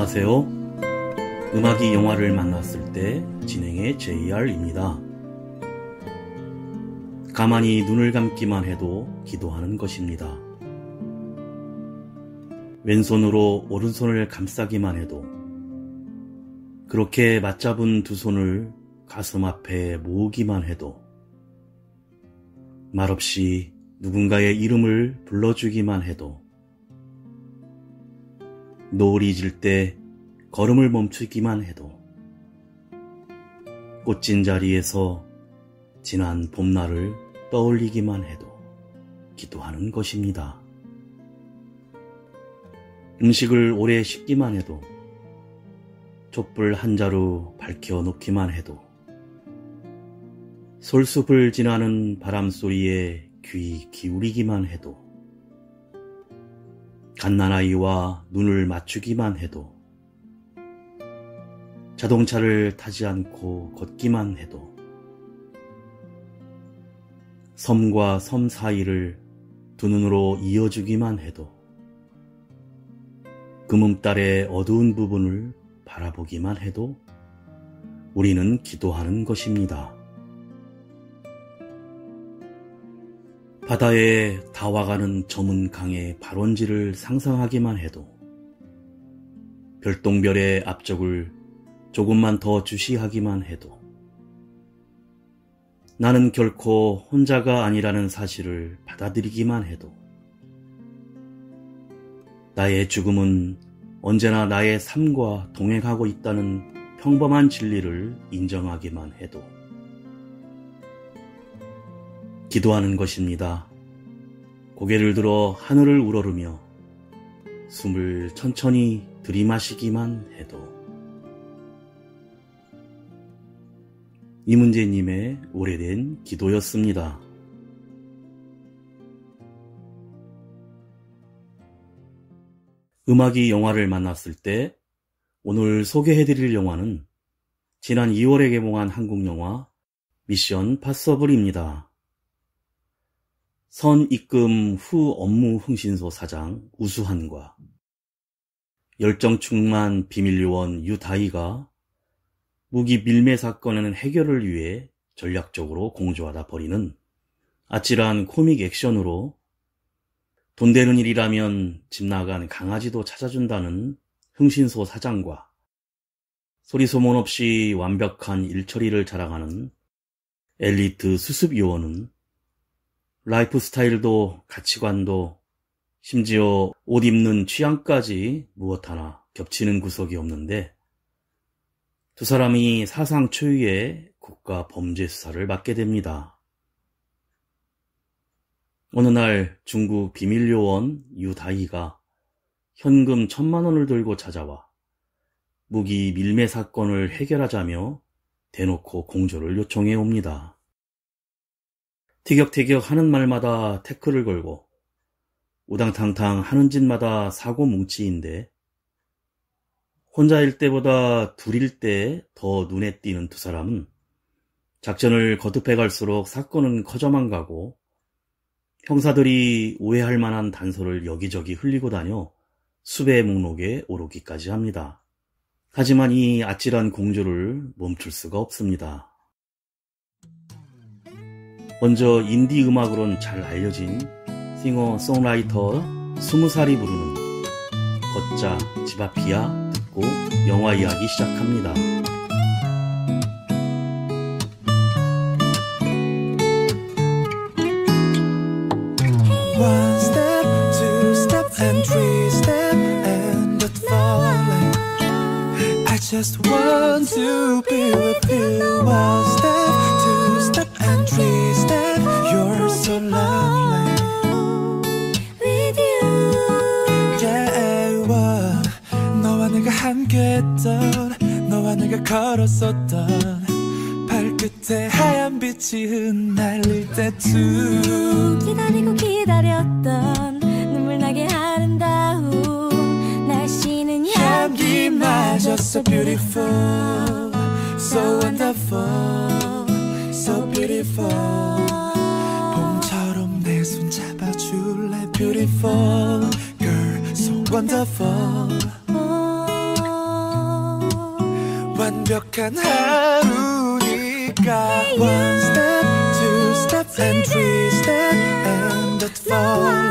안녕하세요. 음악이 영화를 만났을 때 진행의 JR입니다. 가만히 눈을 감기만 해도 기도하는 것입니다. 왼손으로 오른손을 감싸기만 해도, 그렇게 맞잡은 두 손을 가슴 앞에 모으기만 해도, 말없이 누군가의 이름을 불러주기만 해도, 노을이 질 때 걸음을 멈추기만 해도, 꽃진 자리에서 지난 봄날을 떠올리기만 해도 기도하는 것입니다. 음식을 오래 씹기만 해도, 촛불 한 자루 밝혀놓기만 해도, 솔숲을 지나는 바람소리에 귀 기울이기만 해도, 갓난아이와 눈을 맞추기만 해도, 자동차를 타지 않고 걷기만 해도, 섬과 섬 사이를 두 눈으로 이어주기만 해도, 금음달의 어두운 부분을 바라보기만 해도 우리는 기도하는 것입니다. 바다에 다와가는 저문 강의 발원지를 상상하기만 해도, 별똥별의 앞쪽을 조금만 더 주시하기만 해도, 나는 결코 혼자가 아니라는 사실을 받아들이기만 해도, 나의 죽음은 언제나 나의 삶과 동행하고 있다는 평범한 진리를 인정하기만 해도 기도하는 것입니다. 고개를 들어 하늘을 우러르며 숨을 천천히 들이마시기만 해도. 이문재님의 오래된 기도였습니다. 음악이 영화를 만났을 때 오늘 소개해드릴 영화는 지난 2월에 개봉한 한국 영화 미션 파서블입니다. 선입금 후 업무 흥신소 사장 우수한과 열정 충만 비밀요원 유다희가 무기 밀매 사건의 해결을 위해 전략적으로 공조하다 벌이는 아찔한 코믹 액션으로 돈 되는 일이라면 집 나간 강아지도 찾아준다는 흥신소 사장과 소리소문 없이 완벽한 일처리를 자랑하는 엘리트 수습 요원은 라이프 스타일도 가치관도 심지어 옷 입는 취향까지 무엇 하나 겹치는 구석이 없는데, 두 사람이 사상 초유의 국가 범죄 수사를 맡게 됩니다. 어느 날 중국 비밀요원 유다희가 현금 1,000만 원을 들고 찾아와 무기 밀매 사건을 해결하자며 대놓고 공조를 요청해 옵니다. 티격태격 하는 말마다 태클을 걸고 우당탕탕 하는 짓마다 사고 뭉치인데, 혼자일 때보다 둘일 때 더 눈에 띄는 두 사람은 작전을 거듭해 갈수록 사건은 커져만 가고, 형사들이 오해할 만한 단서를 여기저기 흘리고 다녀 수배 목록에 오르기까지 합니다. 하지만 이 아찔한 공조를 멈출 수가 없습니다. 먼저 인디 음악으론 잘 알려진 싱어송라이터 20살이 부르는 걷자 집 앞이야 듣고 영화 이야기 시작합니다. One step, two step, and three step, and not falling. I just want to be with you. One step, two step, and three step. You're so lovely. With you. Yeah, 너와 내가 함께했던, 너와 내가 걸었었던 발끝에 하얀 빛이 흩날릴 때쯤 기다리고 기다렸던 눈물 나게 아름다운 날씨는 향기마저 so beautiful, so wonderful, so beautiful. 봄처럼 내 손 잡아줄래 beautiful girl, so wonderful. 완벽한 하루니까 One step, two step and three step and that falling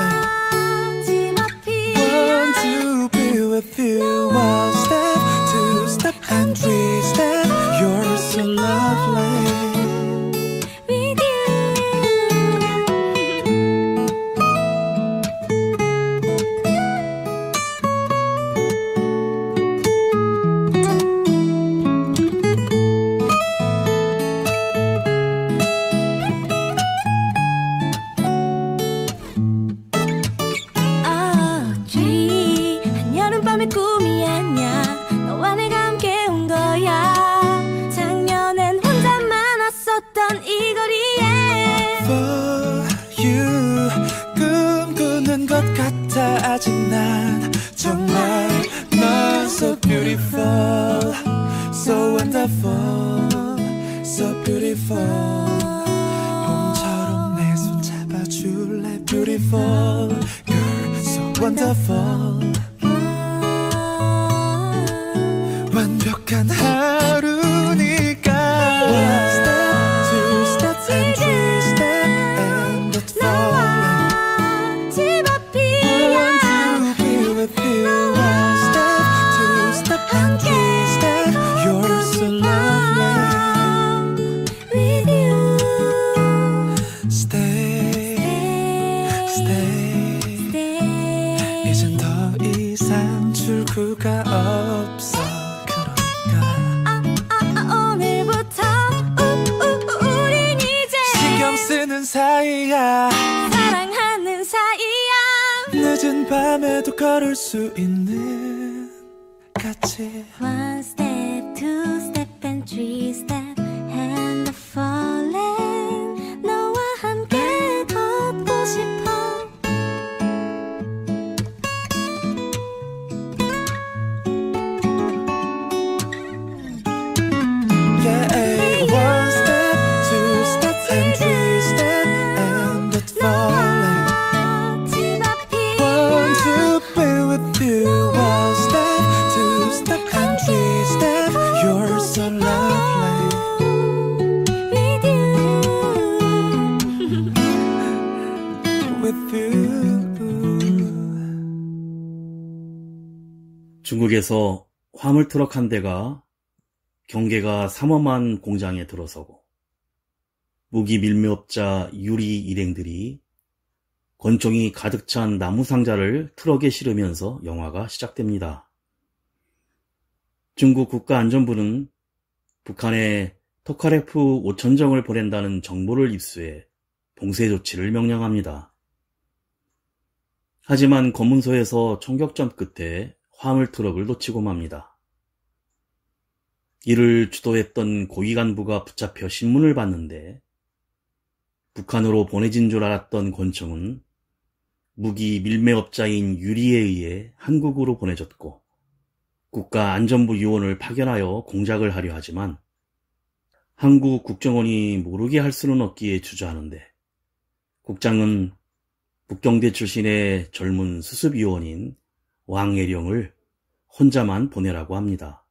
Want to be with you One step, two step and three step You're so lovely 꿈이 아냐 너와 내가 함께 온 거야 작년엔 혼자만 왔었던 이 거리에 For you 꿈꾸는 것 같아 아직 난 정말 넌 so beautiful So wonderful So beautiful 봄처럼 내 손 잡아줄래 Beautiful Girl so wonderful 완벽한 하루니까 One step, two steps and three step and that falling 집 앞이야 Want to be with you One step, two step and three step You're so lovely With you Stay, stay 이젠 더 이상 출구가 없어 오늘부터 우린 이제 신경 쓰는 사이야 사랑하는 사이야 늦은 밤에도 걸을 수 있는 같이 One step, two step and three step and the falling 너와 함께 걷고 싶어 Yeah, one step, two step and three step and that falling 집 앞이야 Want to be with you One step, two step and three step You're so lovely With you With you 중국에서 화물트럭 한 대가 경계가 삼엄한 공장에 들어서고 무기 밀매업자 유리 일행들이 권총이 가득 찬 나무 상자를 트럭에 실으면서 영화가 시작됩니다. 중국 국가안전부는 북한에 토카레프 5천정을 보낸다는 정보를 입수해 봉쇄 조치를 명령합니다. 하지만 검문소에서 총격전 끝에 화물트럭을 놓치고 맙니다. 이를 주도했던 고위 간부가 붙잡혀 신문을 봤는데 북한으로 보내진 줄 알았던 권총은 무기 밀매업자인 유리에 의해 한국으로 보내졌고 국가안전부 요원을 파견하여 공작을 하려 하지만 한국 국정원이 모르게 할 수는 없기에 주저하는데 국장은 북경대 출신의 젊은 수습요원인 왕예령을 혼자만 보내라고 합니다.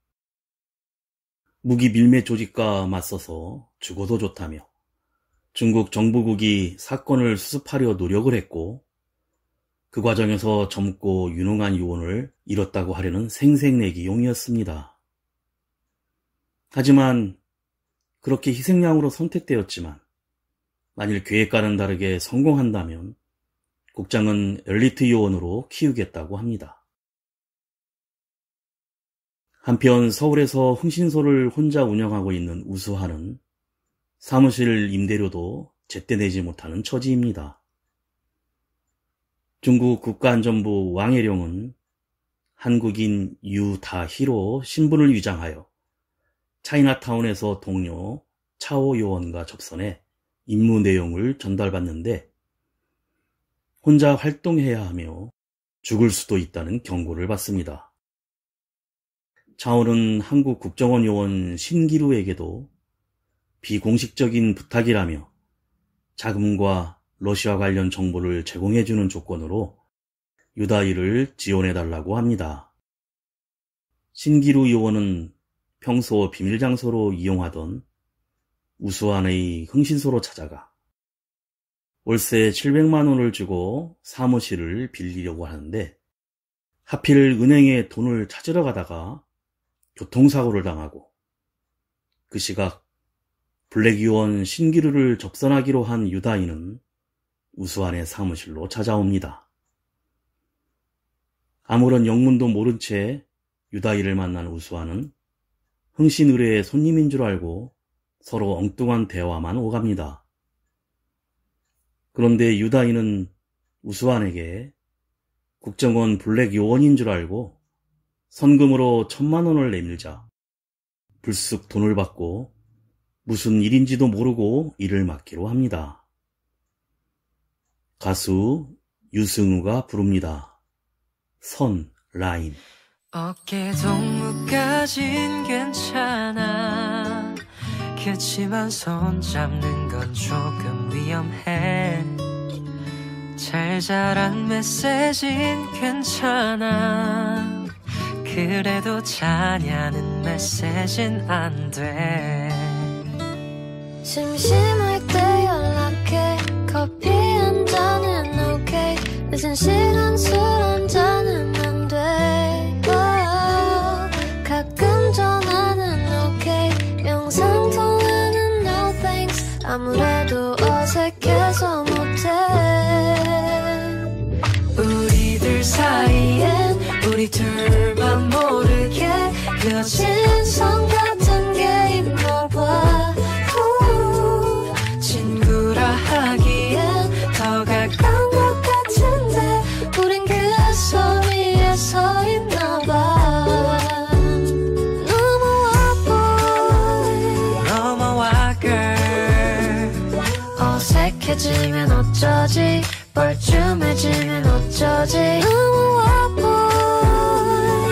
무기 밀매 조직과 맞서서 죽어도 좋다며 중국 정부국이 사건을 수습하려 노력을 했고 그 과정에서 젊고 유능한 요원을 잃었다고 하려는 생색내기용이었습니다. 하지만 그렇게 희생양으로 선택되었지만 만일 계획과는 다르게 성공한다면 국장은 엘리트 요원으로 키우겠다고 합니다. 한편 서울에서 흥신소를 혼자 운영하고 있는 우수한은 사무실 임대료도 제때 내지 못하는 처지입니다. 중국 국가안전부 왕예룡은 한국인 유다희로 신분을 위장하여 차이나타운에서 동료 차오 요원과 접선해 임무 내용을 전달받는데 혼자 활동해야 하며 죽을 수도 있다는 경고를 받습니다. 차오는 한국 국정원 요원 신기루에게도 비공식적인 부탁이라며 자금과 러시아 관련 정보를 제공해주는 조건으로 유다희를 지원해달라고 합니다. 신기루 요원은 평소 비밀장소로 이용하던 우수한의 흥신소로 찾아가 월세 700만 원을 주고 사무실을 빌리려고 하는데 하필 은행에 돈을 찾으러 가다가 교통사고를 당하고 그 시각 블랙유원 신기루를 접선하기로 한 유다인은 우수한의 사무실로 찾아옵니다. 아무런 영문도 모른 채 유다인을 만난 우수한은 흥신의뢰의 손님인 줄 알고 서로 엉뚱한 대화만 오갑니다. 그런데 유다인은 우수한에게 국정원 블랙 요원인 줄 알고 선금으로 1,000만 원을 내밀자 불쑥 돈을 받고 무슨 일인지도 모르고 일을 맡기로 합니다. 가수 유승우가 부릅니다. 선 라인. 어깨 동무까진 괜찮아. 그치만 손 잡는 건 조금 위험해. 잘 자란 메시지는 괜찮아. 그래도 자냐는 메시지는 안 돼. 심심할 때 연락해. 커피 한 잔은 오케이. 늦은 시간 술 한 잔은 안 돼. 가끔 전화는 오케이. 영상 통화는 no thanks. 아무래도 어색해서 못해. 우리들 사이엔 우리 둘만 모르게 그어진 선 같은 게 있나 봐. 친구라 하기엔 더 가까운 것 같은데 우린 그 선 위에 서 있나 봐. 넘어와 girl. 어색해지면 어쩌지. 뻘쭘해지면 어쩌지.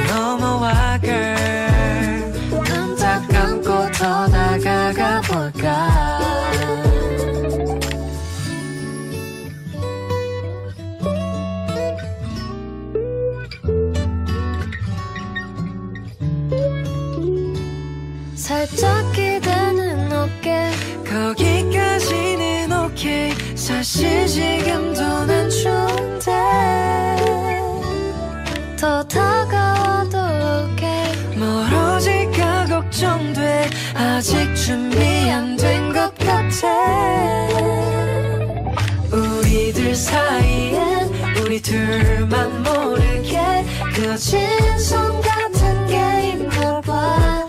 넘어와 girl. 눈 딱 감고 더 다가가 볼까. 살짝 기대는 어깨. 거기까지는 오케이. 사실 지금도 난 좋은데 더 다가와도 오케이. 멀어질까 걱정돼. 아직 준비 안 된 것 같아. 우리들 사이엔 우리 둘만 모르게 그어진 선 같은 게 있나 봐.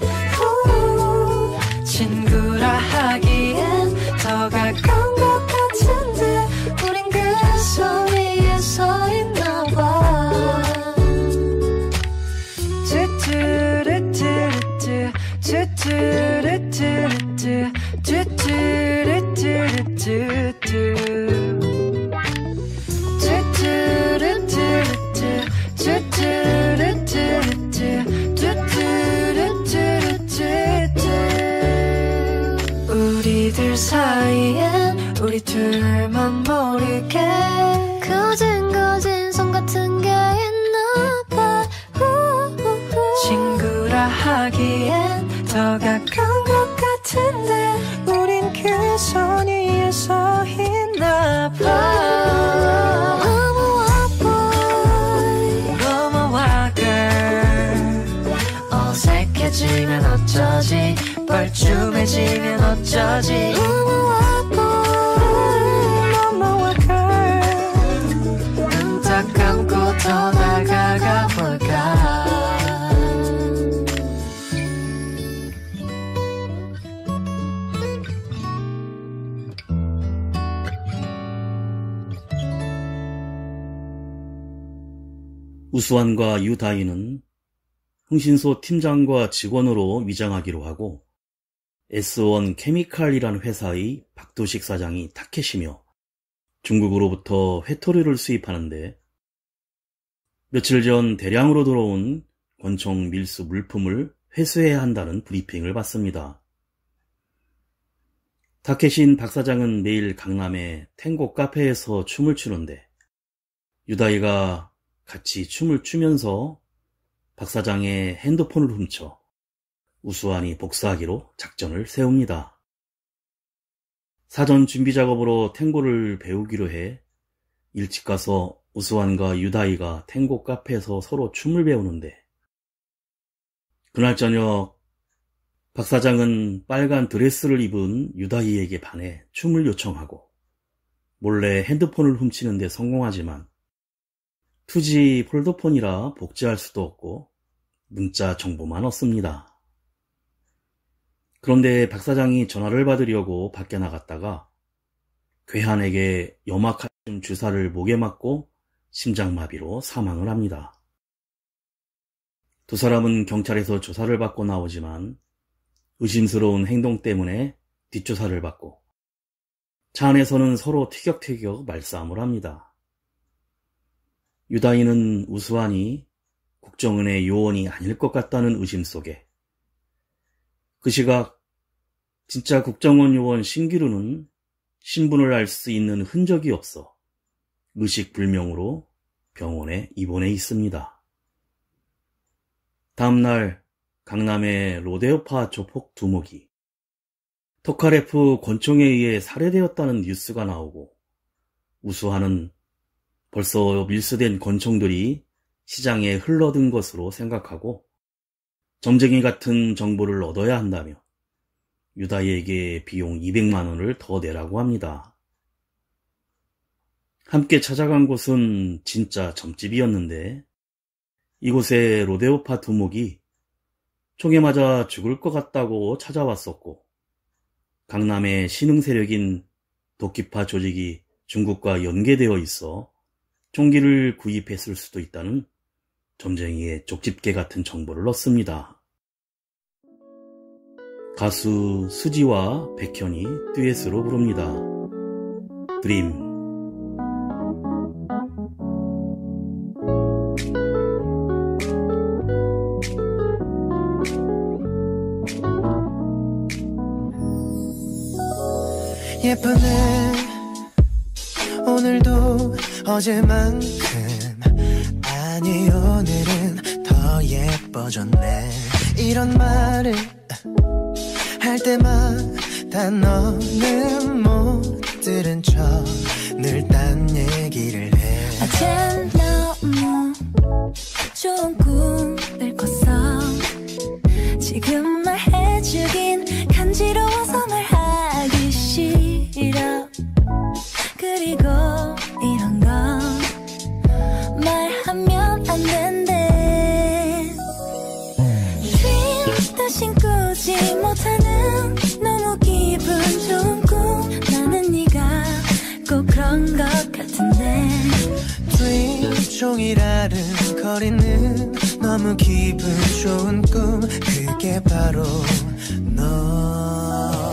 친구라 하기엔 더 가까운 것 같은데 우린 그 선 위에 서 있나 봐. 뚜뚜루뚜루뚜 뚜뚜루뚜루뚜 우리들 사이엔 우리 둘만 모르게 거진 선 같은 게 있나 봐. 친구라 하기엔 더 가까운 것 같은데 우린 그 선 위에 서 있나 봐. 넘어와 girl. 어색해지면 어쩌지. 뻘쭘해지면 어쩌지. 넘어와 girl. 눈 딱 감고 더 다가가 볼까. 우수한과 유다인은 흥신소 팀장과 직원으로 위장하기로 하고 S1 케미칼이란 회사의 박도식 사장이 타켓이며 중국으로부터 회토리를 수입하는데 며칠 전 대량으로 들어온 권총 밀수 물품을 회수해야 한다는 브리핑을 받습니다. 타켓인 박 사장은 매일 강남의 탱고 카페에서 춤을 추는데 유다이가 같이 춤을 추면서 박 사장의 핸드폰을 훔쳐 우수환이 복수하기로 작전을 세웁니다. 사전 준비 작업으로 탱고를 배우기로 해 일찍 가서 우수환과 유다이가 탱고 카페에서 서로 춤을 배우는데, 그날 저녁 박 사장은 빨간 드레스를 입은 유다이에게 반해 춤을 요청하고 몰래 핸드폰을 훔치는 데 성공하지만 2G 폴더폰이라 복제할 수도 없고 문자 정보만 얻습니다. 그런데 박 사장이 전화를 받으려고 밖에 나갔다가 괴한에게 염화칼슘 주사를 목에 맞고 심장마비로 사망을 합니다. 두 사람은 경찰에서 조사를 받고 나오지만 의심스러운 행동 때문에 뒷조사를 받고 차 안에서는 서로 티격태격 말싸움을 합니다. 유다이는 우수환이 국정원의 요원이 아닐 것 같다는 의심 속에 그 시각 진짜 국정원 요원 신기루는 신분을 알 수 있는 흔적이 없어 의식불명으로 병원에 입원해 있습니다. 다음날 강남의 로데오파 조폭 두목이 토카레프 권총에 의해 살해되었다는 뉴스가 나오고 우수환은 벌써 밀수된 권총들이 시장에 흘러든 것으로 생각하고 점쟁이 같은 정보를 얻어야 한다며 유다이에게 비용 200만 원을 더 내라고 합니다. 함께 찾아간 곳은 진짜 점집이었는데 이곳에 로데오파 두목이 총에 맞아 죽을 것 같다고 찾아왔었고 강남의 신흥 세력인 도끼파 조직이 중국과 연계되어 있어 총기를 구입했을 수도 있다는 점쟁이의 쪽집게 같은 정보를 얻습니다. 가수 수지와 백현이 듀엣으로 부릅니다. 드림. 예쁘네 오늘도 어제만큼 아니 오늘은 더 예뻐졌네 이런 말을 할 때마다 너는 못 들은 척 늘 딴 얘기를 해 어젠 너무 좋은 꿈을 꿨어 지금 말해주긴 간지러워서 말하기 싫어 그리고 이런 거 말하면 안 된대 Dream 다신 꾸지 못하는 너무 기분 좋은 꿈 나는 네가 꼭 그런 것 같은데 Dream 종일 아른거리는 너무 기분 좋은 꿈 그게 바로 너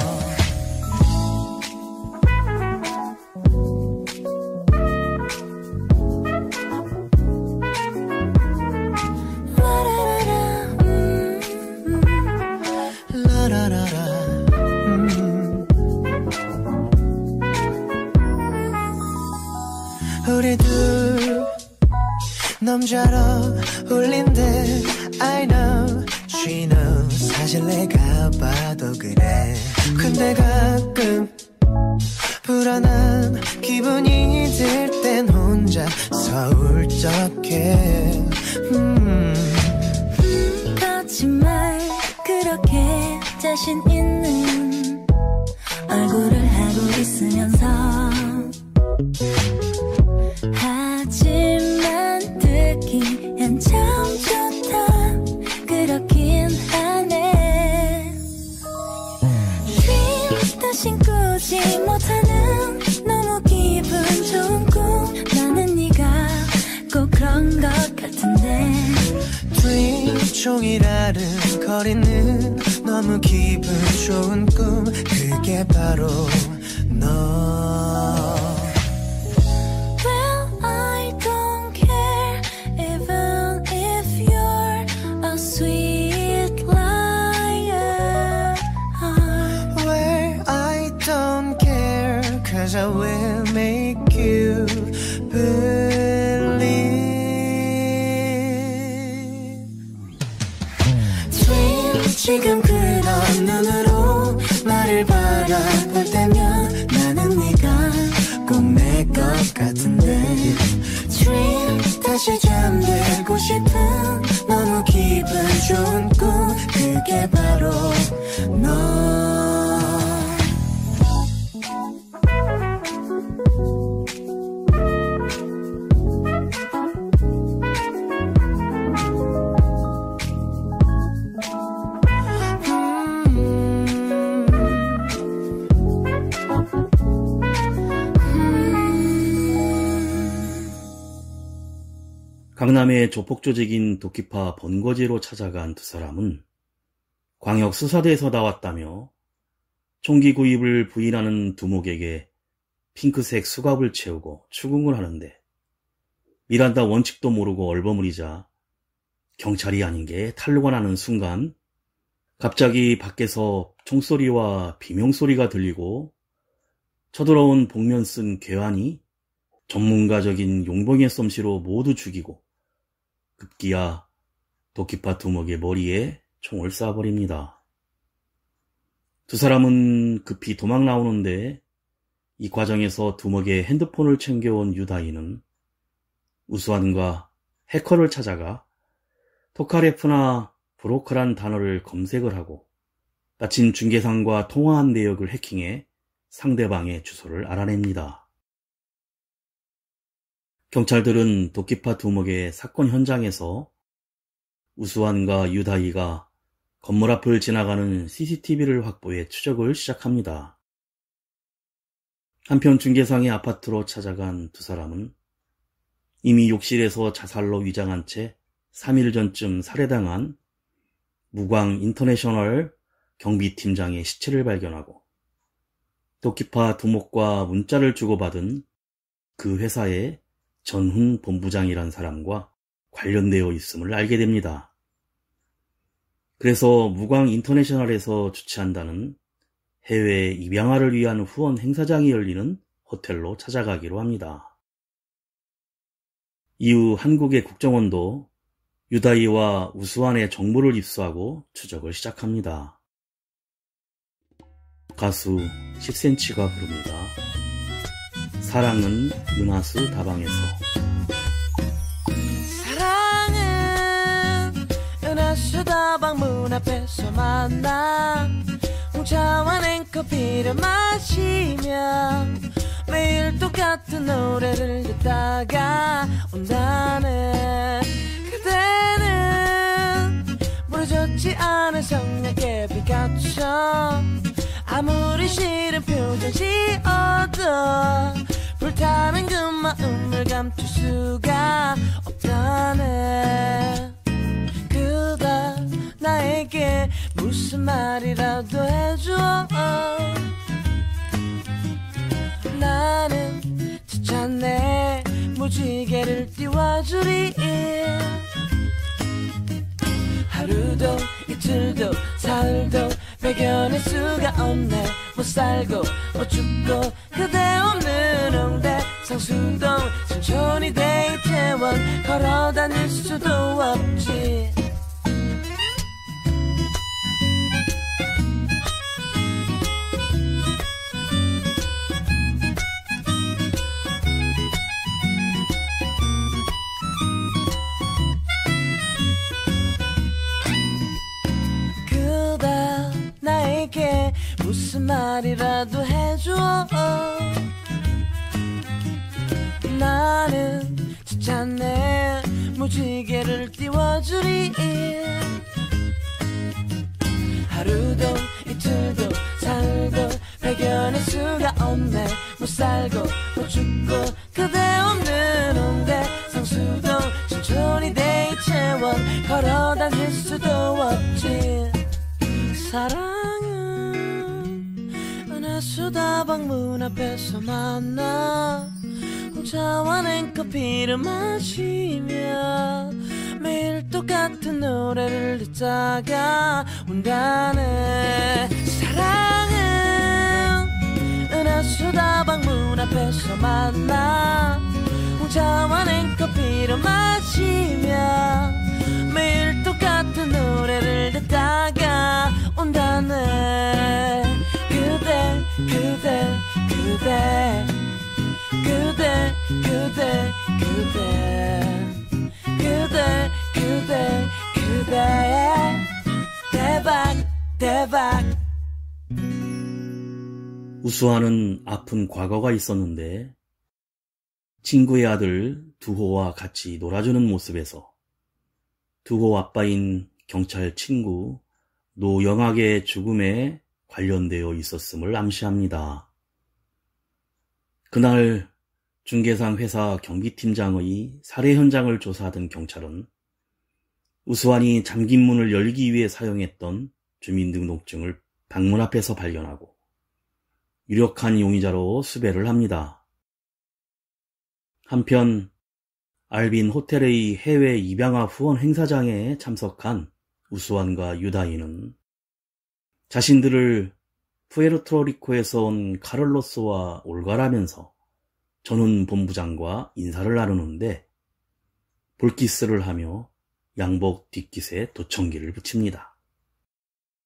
우리 둘 남자로 울린대 I know, she knows 사실 내가 봐도 그래 근데 가끔 불안한 기분이 들 땐 혼자서 울적해 거짓말 그렇게 자신 있는 얼굴을 하고 있으면서 하지만 듣기엔 참 좋다 그렇긴 하네 Dream 다신 꾸지 못하는 너무 기분 좋은 꿈 나는 네가 꼭 그런 것 같은데 Dream 종일 아른거리는 너무 기분 좋은 꿈 그게 바로 너 Well, I don't care even if you're a sweet liar Well, I don't care cause I will make you believe Dream 지금 될 것 같은데 Dream 다시 잠들고 싶은 너무 기분 좋은 꿈 그게 바로 너 강남의 조폭조직인 도끼파 번거지로 찾아간 두 사람은 광역수사대에서 나왔다며 총기 구입을 부인하는 두목에게 핑크색 수갑을 채우고 추궁을 하는데 미란다 원칙도 모르고 얼버무리자 경찰이 아닌 게 탄로가 나는 순간 갑자기 밖에서 총소리와 비명소리가 들리고 쳐들어온 복면 쓴 괴환이 전문가적인 용병의 솜씨로 모두 죽이고 급기야 도끼파 두목의 머리에 총을 쏴버립니다. 두 사람은 급히 도망 나오는데 이 과정에서 두목의 핸드폰을 챙겨온 유다이는 우수한과 해커를 찾아가 토카레프나 브로커란 단어를 검색을 하고 마침 중계상과 통화한 내역을 해킹해 상대방의 주소를 알아냅니다. 경찰들은 도끼파 두목의 사건 현장에서 우수한과 유다이가 건물 앞을 지나가는 CCTV를 확보해 추적을 시작합니다. 한편 중계상의 아파트로 찾아간 두 사람은 이미 욕실에서 자살로 위장한 채 3일 전쯤 살해당한 무광 인터내셔널 경비팀장의 시체를 발견하고 도끼파 두목과 문자를 주고받은 그 회사의 전훈 본부장이란 사람과 관련되어 있음을 알게 됩니다. 그래서 무광 인터내셔널에서 주최한다는 해외 입양아를 위한 후원 행사장이 열리는 호텔로 찾아가기로 합니다. 이후 한국의 국정원도 유다이와 우수한의 정보를 입수하고 추적을 시작합니다. 가수 10cm가 부릅니다. 사랑은 은하수 다방에서. 사랑은 은하수 다방 문 앞에서 만나 홍차와 냉커피를 마시며 매일 똑같은 노래를 듣다가 온다네. 그대는 부러졌지 않은 성냥개 빛같처럼 아무리 싫은 표정 지어도 불타는 그 마음을 감출 수가 없다네. 그대 나에게 무슨 말이라도 해줘. 나는 지쳤네. 무지개를 띄워주리. 하루도 이틀도 사흘도 배견할 수가 없네. 못 살고 못 죽고 그대 없는 홍대 상수동 천천히 데이트원 걸어 다닐 수도 없지. 나에게 무슨 말이라도 해줘. 나는 지쳤네. 무지개를 띄워주리. 하루도 이틀도 사흘도 배견할 수가 없네. 못 살고 못 죽고 그대 없는 홍대 상수동 천천히 데이트원 걸어 다닐 수도 없지. 사랑은 은하수 다방 문 앞에서 만나 홍차와 냉커피를 마시며 매일 똑같은 노래를 듣다가 온다네. 사랑은 은하수 다방 문 앞에서 만나 홍차와 냉커피를 마시며 매일 똑같은 노래를 듣다가 온다네. 그대 그대 그대 그대 그대의 대박. 우수아는 아픈 과거가 있었는데 친구의 아들 두호와 같이 놀아주는 모습에서 두호 아빠인 경찰 친구 노영학의 죽음에 관련되어 있었음을 암시합니다. 그날 중개상 회사 경비팀장의 살해 현장을 조사하던 경찰은 우수환이 잠긴 문을 열기 위해 사용했던 주민등록증을 방문 앞에서 발견하고 유력한 용의자로 수배를 합니다. 한편 알빈 호텔의 해외 입양아 후원 행사장에 참석한 우수환과 유다이는 자신들을 푸에르토리코에서 온 카를로스와 올가라면서 전훈 본부장과 인사를 나누는데 볼키스를 하며 양복 뒷깃에 도청기를 붙입니다.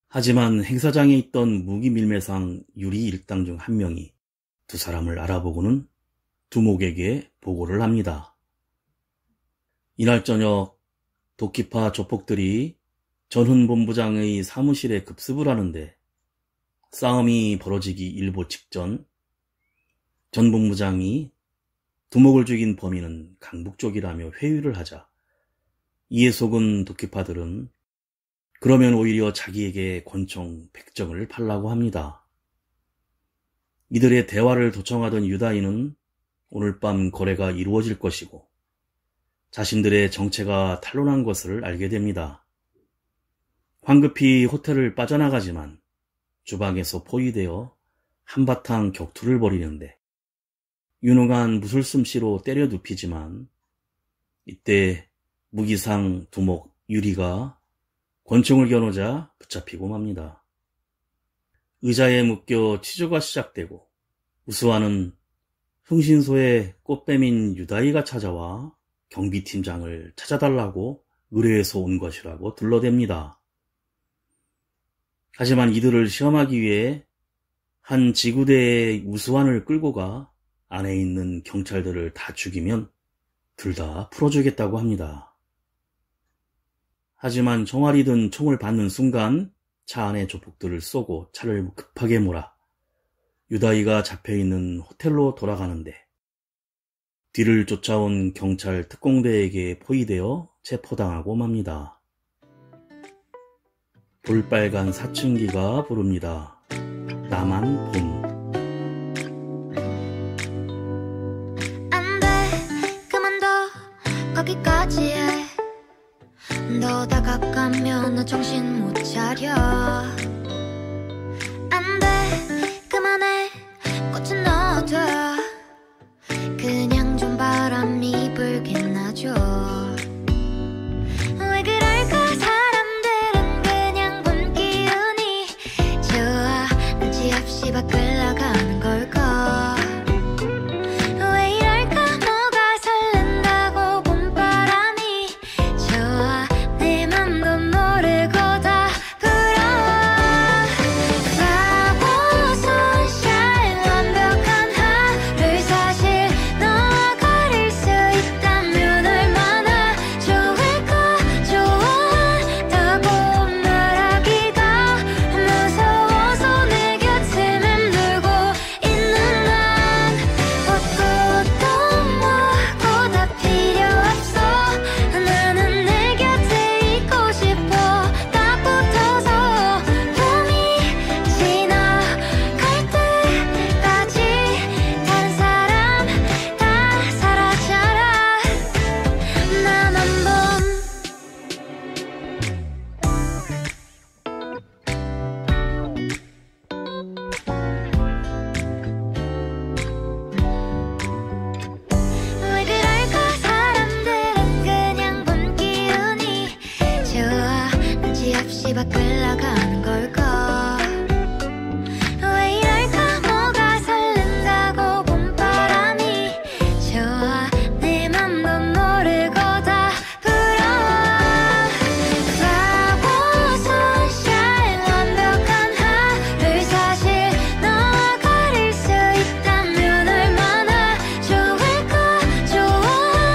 하지만 행사장에 있던 무기밀매상 유리 일당 중 한 명이 두 사람을 알아보고는 두목에게 보고를 합니다. 이날 저녁 도키파 조폭들이 전훈 본부장의 사무실에 급습을 하는데 싸움이 벌어지기 일보 직전 전 본부장이 두목을 죽인 범인은 강북 쪽이라며 회유를 하자 이에 속은 도키파들은 그러면 오히려 자기에게 권총 100정을 팔라고 합니다. 이들의 대화를 도청하던 유다인은 오늘 밤 거래가 이루어질 것이고 자신들의 정체가 탄로난 것을 알게 됩니다. 황급히 호텔을 빠져나가지만 주방에서 포위되어 한바탕 격투를 벌이는데 유능한 무술솜씨로 때려 눕히지만 이때 무기상 두목 유리가 권총을 겨누자 붙잡히고 맙니다. 의자에 묶여 치조가 시작되고 우수아는 흥신소에 꽃뱀인 유다이가 찾아와 경비팀장을 찾아달라고 의뢰해서 온 것이라고 둘러댑니다. 하지만 이들을 시험하기 위해 한 지구대의 우수환을 끌고 가 안에 있는 경찰들을 다 죽이면 둘 다 풀어주겠다고 합니다. 하지만 총알이 든 총을 받는 순간 차 안의 조폭들을 쏘고 차를 급하게 몰아 유다이가 잡혀있는 호텔로 돌아가는데 뒤를 쫓아온 경찰 특공대에게 포위되어 체포당하고 맙니다. 볼빨간 사춘기가 부릅니다. 나만 봄. 안돼 그만둬 거기까지 해 너 다가가면 나 정신 못 차려 안돼 그만해 꽃은 넣어둬 그냥 좀 바람이 불긴 하죠 왜 그럴까 사람들은 그냥 본 기운이 좋아 눈치 없이 밖을 나가는 걸까 왜 이럴까 뭐가 설렌다고 봄바람이 좋아 내 맘도 모르고 다 불어와 Flower sunshine 완벽한 하루를 사실 너와 가릴 수 있다면 얼마나 좋을까 좋아한다고 말하기가 무서워서 내 곁에 맴돌고 있는 난 꽃도 뭐고 다 필요 없어 나는 내 곁에 있고 싶어 딱 붙어서 봄이 지나갈 때까지 다른 사람 다 사라져라 나만 봄 왜 그럴까 사람들은 그냥 본 기운이 좋아 눈치 없이 밖을 나가는 걸까 왜 이럴까 뭐가 설렌다고 봄바람이 좋아 내 맘도 모르고 다 불어와 Flower sunshine 완벽한 하루를 사실 너와 가릴 수 있다면 얼마나 좋을까 좋아한다고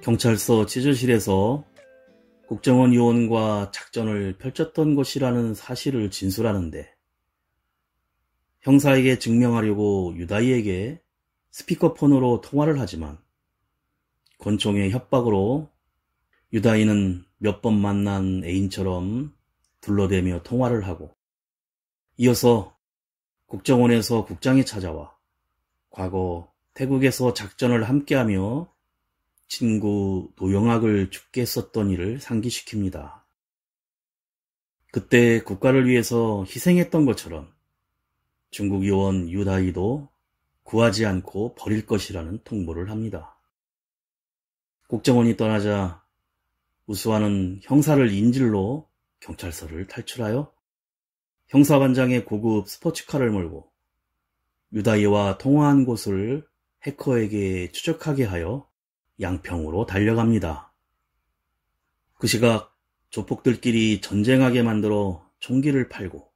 경찰서 취조실에서 국정원 요원과 작전을 펼쳤던 것이라는 사실을 진술하는데 형사에게 증명하려고 유다이에게 스피커폰으로 통화를 하지만 권총의 협박으로 유다이는 몇 번 만난 애인처럼 둘러대며 통화를 하고 이어서 국정원에서 국장이 찾아와 과거 태국에서 작전을 함께하며 친구 노영학을 죽게 했었던 일을 상기시킵니다. 그때 국가를 위해서 희생했던 것처럼 중국 요원 유다이도 구하지 않고 버릴 것이라는 통보를 합니다. 국정원이 떠나자 우수아는 형사를 인질로 경찰서를 탈출하여 형사반장의 고급 스포츠카를 몰고 유다이와 통화한 곳을 해커에게 추적하게 하여 양평으로 달려갑니다. 그 시각 조폭들끼리 전쟁하게 만들어 총기를 팔고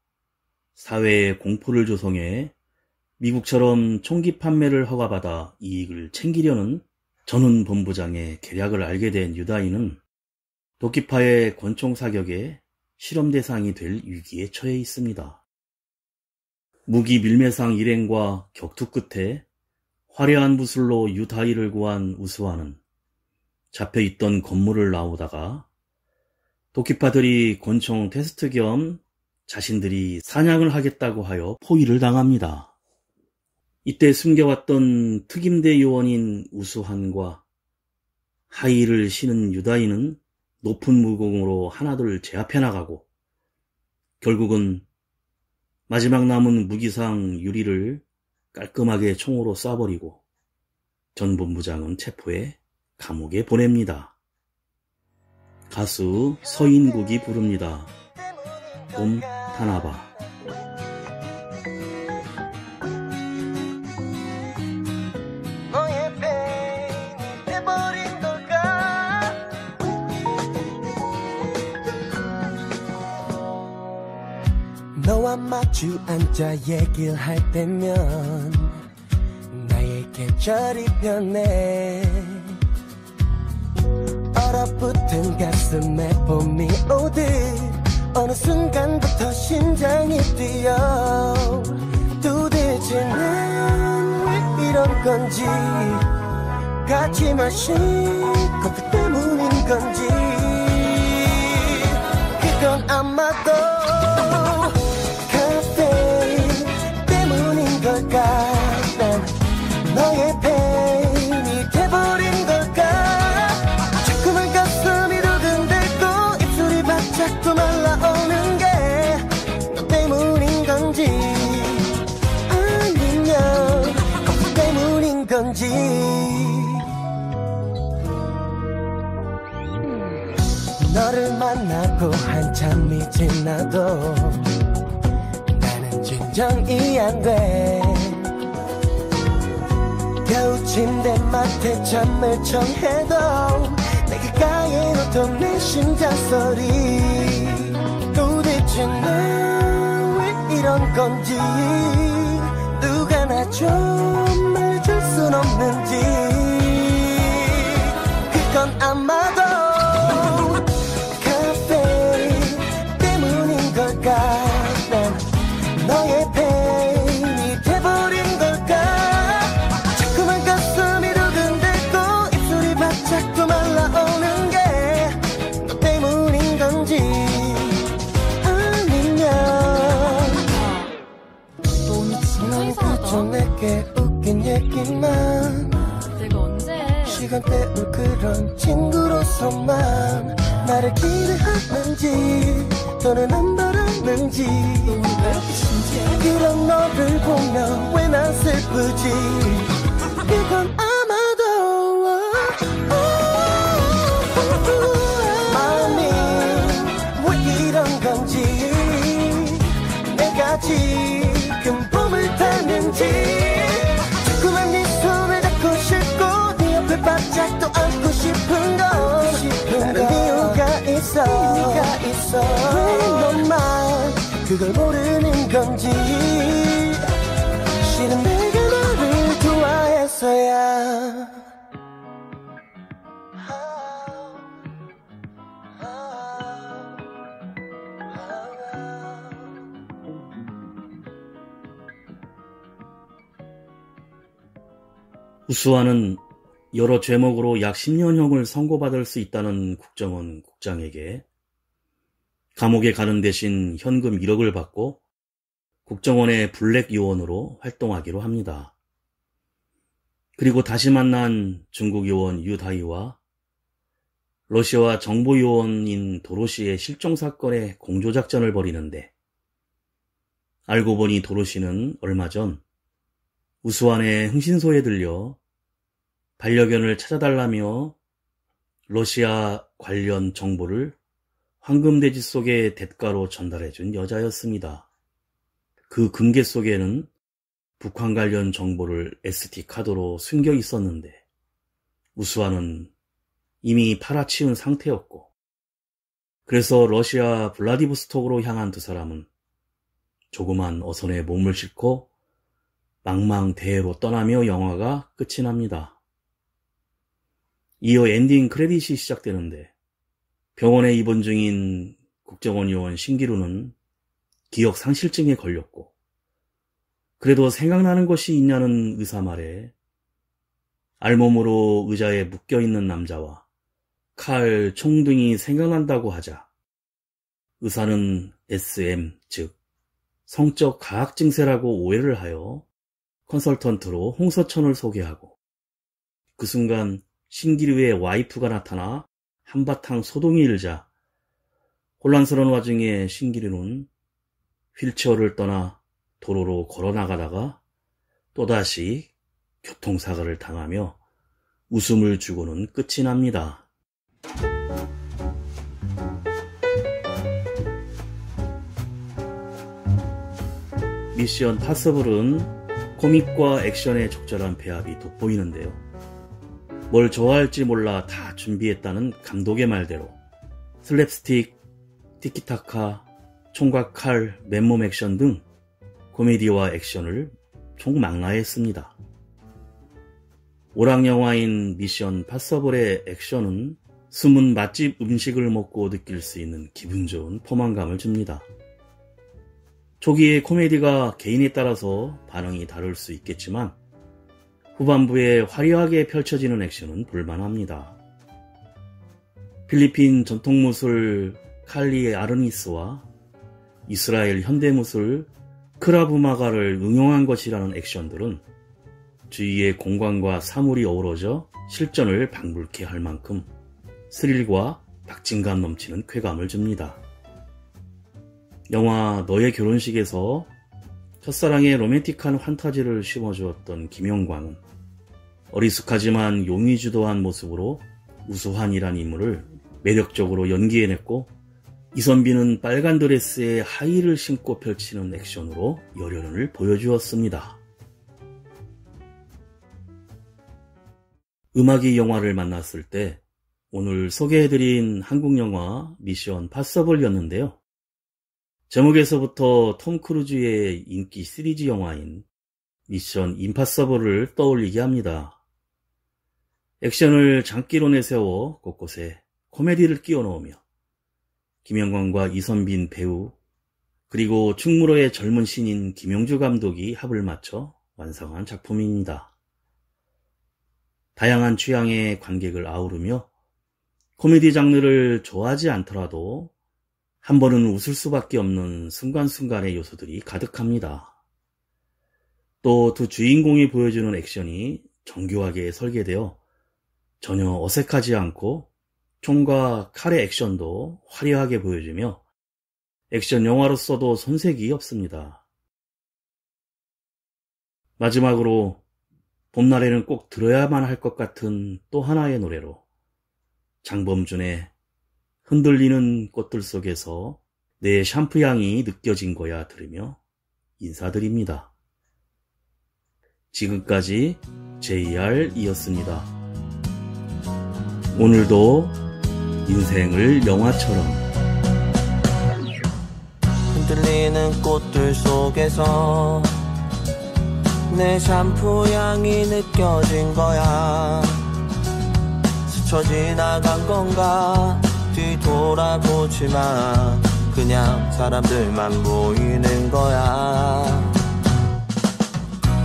사회에 공포를 조성해 미국처럼 총기 판매를 허가받아 이익을 챙기려는 전훈 본부장의 계략을 알게 된 유다이는 도끼파의 권총 사격에 실험 대상이 될 위기에 처해 있습니다. 무기 밀매상 일행과 격투 끝에 화려한 무술로 유다이를 구한 우수아는 잡혀있던 건물을 나오다가 도끼파들이 권총 테스트 겸 자신들이 사냥을 하겠다고 하여 포위를 당합니다. 이때 숨겨왔던 특임대 요원인 우수한과 하이힐을 신은 유다이는 높은 무공으로 하나둘 제압해 나가고 결국은 마지막 남은 무기상 유리를 깔끔하게 총으로 쏴버리고 전 본부장은 체포해 감옥에 보냅니다. 가수 서인국이 부릅니다. 봄 타나봐. 너와 마주 앉아 얘기를 할 때면 나의 계절이 변해. 얼어붙은 가슴에 봄이 오듯 어느 순간부터 심장이 뛰어. 도대체 난 왜 이런 건지, 같이 마신 커피 때문인 건지, 그건 아마도 난 너의 팬이 돼버린 걸까. 자꾸만 가슴이 두근대고 입술이 바짝 또 말라오는 게 너 때문인 건지 아니면 커피 때문인 건지. 너를 만나고 한참이 지나도 나는 진정이 안 돼. 겨우 침대맡에 잠을 청해도 내 귓가에 놓던 내 심장소리. 도대체 난 왜 이런 건지, 누가 나 좀 말해줄 순 없는지, 그건 아마도 카페 때문인 걸까. 난 너의 팬이 돼버린 걸까. 자꾸만 가슴이 두근대고 입술이 바짝 또 말라오는 게 너 때문인 건지 아니면 넌 그저 내게 웃긴 얘기만, 내가 언제 시간 때울 그런 친구로서만 나를 기대하는지 또는 안 바라는지. 왜 이렇게 진지해? 그런 너를 보면 왜 난 슬프지. 그건 아마도 마음이 왜 이런 건지, 내가 지금 봄을 타는지. 자꾸만 네 손을 잡고 싶고 네 옆에 바짝 또 안고 싶은 거. 나는 이유가 있어. 왜 너만 그걸 모르는 건지. 실은 내가 너를 좋아했어야. 우수아는 여러 죄목으로 약 10년형을 선고받을 수 있다는 국정원 국장에게 감옥에 가는 대신 현금 1억을 받고 국정원의 블랙 요원으로 활동하기로 합니다. 그리고 다시 만난 중국 요원 유다이와 러시아 정보 요원인 도로시의 실종 사건에 공조작전을 벌이는데, 알고 보니 도로시는 얼마 전 우수안의 흥신소에 들려 반려견을 찾아달라며 러시아 관련 정보를 황금돼지 속의 대가로 전달해준 여자였습니다. 그 금괴 속에는 북한 관련 정보를 SD카드로 숨겨 있었는데 우수아는 이미 팔아치운 상태였고, 그래서 러시아 블라디보스톡으로 향한 두 사람은 조그만 어선에 몸을 싣고 망망대해로 떠나며 영화가 끝이 납니다. 이어 엔딩 크레딧이 시작되는데, 병원에 입원 중인 국정원 요원 신기루는 기억 상실증에 걸렸고, 그래도 생각나는 것이 있냐는 의사 말에 알몸으로 의자에 묶여있는 남자와 칼, 총 등이 생각난다고 하자 의사는 SM, 즉 성적 가학 증세라고 오해를 하여 컨설턴트로 홍서천을 소개하고, 그 순간 신기루의 와이프가 나타나 한바탕 소동이 일자 혼란스러운 와중에 신기루는 휠체어를 떠나 도로로 걸어나가다가 또다시 교통사고를 당하며 웃음을 주고는 끝이 납니다. 미션 파서블은 코믹과 액션의 적절한 배합이 돋보이는데요. 뭘 좋아할지 몰라 다 준비했다는 감독의 말대로 슬랩스틱, 티키타카, 총과 칼, 맨몸 액션 등 코미디와 액션을 총망라했습니다. 오락영화인 미션 파서블의 액션은 숨은 맛집 음식을 먹고 느낄 수 있는 기분 좋은 포만감을 줍니다. 초기의 코미디가 개인에 따라서 반응이 다를 수 있겠지만 후반부에 화려하게 펼쳐지는 액션은 볼만합니다. 필리핀 전통무술 칼리 아르니스와 이스라엘 현대무술 크라브마가를 응용한 것이라는 액션들은 주위의 공간과 사물이 어우러져 실전을 방불케 할 만큼 스릴과 박진감 넘치는 쾌감을 줍니다. 영화 너의 결혼식에서 첫사랑의 로맨틱한 환타지를 심어주었던 김영광은 어리숙하지만 용이 주도한 모습으로 우수환이란 인물을 매력적으로 연기해냈고, 이선비는 빨간 드레스에 하이힐을 신고 펼치는 액션으로 열연을 보여주었습니다. 음악이 영화를 만났을 때 오늘 소개해드린 한국 영화 미션 파서블이었는데요. 제목에서부터 톰 크루즈의 인기 시리즈 영화인 미션 임파서블을 떠올리게 합니다. 액션을 장기로 내세워 곳곳에 코미디를 끼워 넣으며 김영광과 이선빈 배우, 그리고 충무로의 젊은 신인 김용주 감독이 합을 맞춰 완성한 작품입니다. 다양한 취향의 관객을 아우르며 코미디 장르를 좋아하지 않더라도 한 번은 웃을 수밖에 없는 순간순간의 요소들이 가득합니다. 또 두 주인공이 보여주는 액션이 정교하게 설계되어 전혀 어색하지 않고 총과 칼의 액션도 화려하게 보여주며 액션 영화로서도 손색이 없습니다. 마지막으로 봄날에는 꼭 들어야만 할 것 같은 또 하나의 노래로 장범준의 흔들리는 꽃들 속에서 내 샴푸 향이 느껴진 거야 들으며 인사드립니다. 지금까지 JR이었습니다. 오늘도 인생을 영화처럼 흔들리는 꽃들 속에서 내 샴푸 향이 느껴진 거야. 스쳐 지나간 건가 뒤돌아보지 마. 그냥 사람들만 보이는 거야.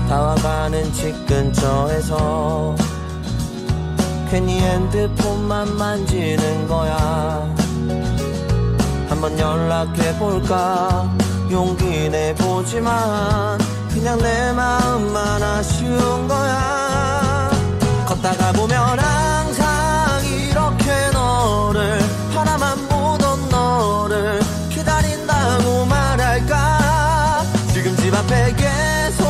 다와가 가는 집 근처에서 괜히 핸드폰만 만지는 거야. 한번 연락해볼까 용기 내보지만 그냥 내 마음만 아쉬운 거야. 걷다가 보면 항상 이렇게 너를 바라만 보던 너를 기다린다고 말할까. 지금 집 앞에 계속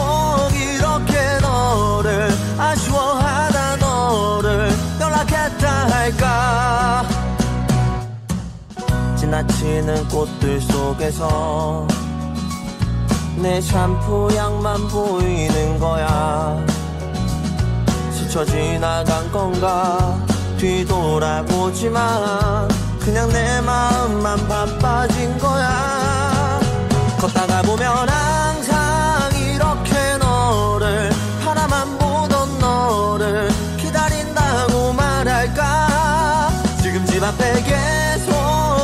이렇게 너를 아쉬워하다 너를 연락했다 할까. 지나치는 꽃들 속에서 내 샴푸 향만 보이는 거야. 스쳐 지나간 건가 뒤돌아보지만 그냥 내 마음만 바빠진 거야. 걷다가 보면 항상 이렇게 너를 바라만 보던 너를 기다린다고 말할까. 지금 집 앞에 계속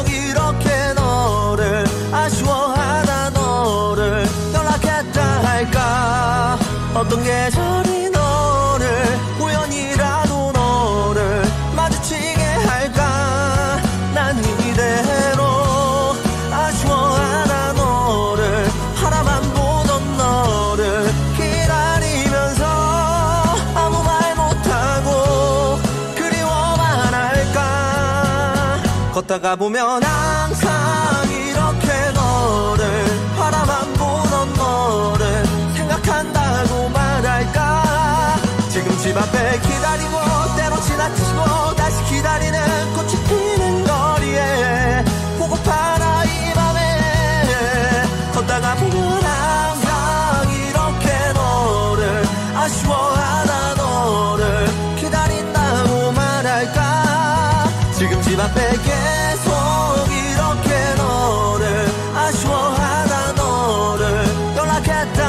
이렇게 너를 아쉬워하다 너를 연락했다 할까. 어떤 계절이 너를 우연이라도 너를 마주치게 할까. 난 이대로 아쉬워하다 너를 바라만 보던 너를 기다리면서 아무 말 못하고 그리워만 할까. 걷다가 보면 항상 이렇게 너를 바라만 보던 너를 생각한다고 말할까. 지금 집 앞에 기다리고 때로 지나치고 다시 기다리는 꽃이 피는 거리에 보고파라 이 밤에. 걷다가 보면 항상 이렇게 너를 아쉬워하다 너를 기다린다고 말할까. 지금 집 앞에 계속 이렇게 너를 아쉬워하다 너를 연락했다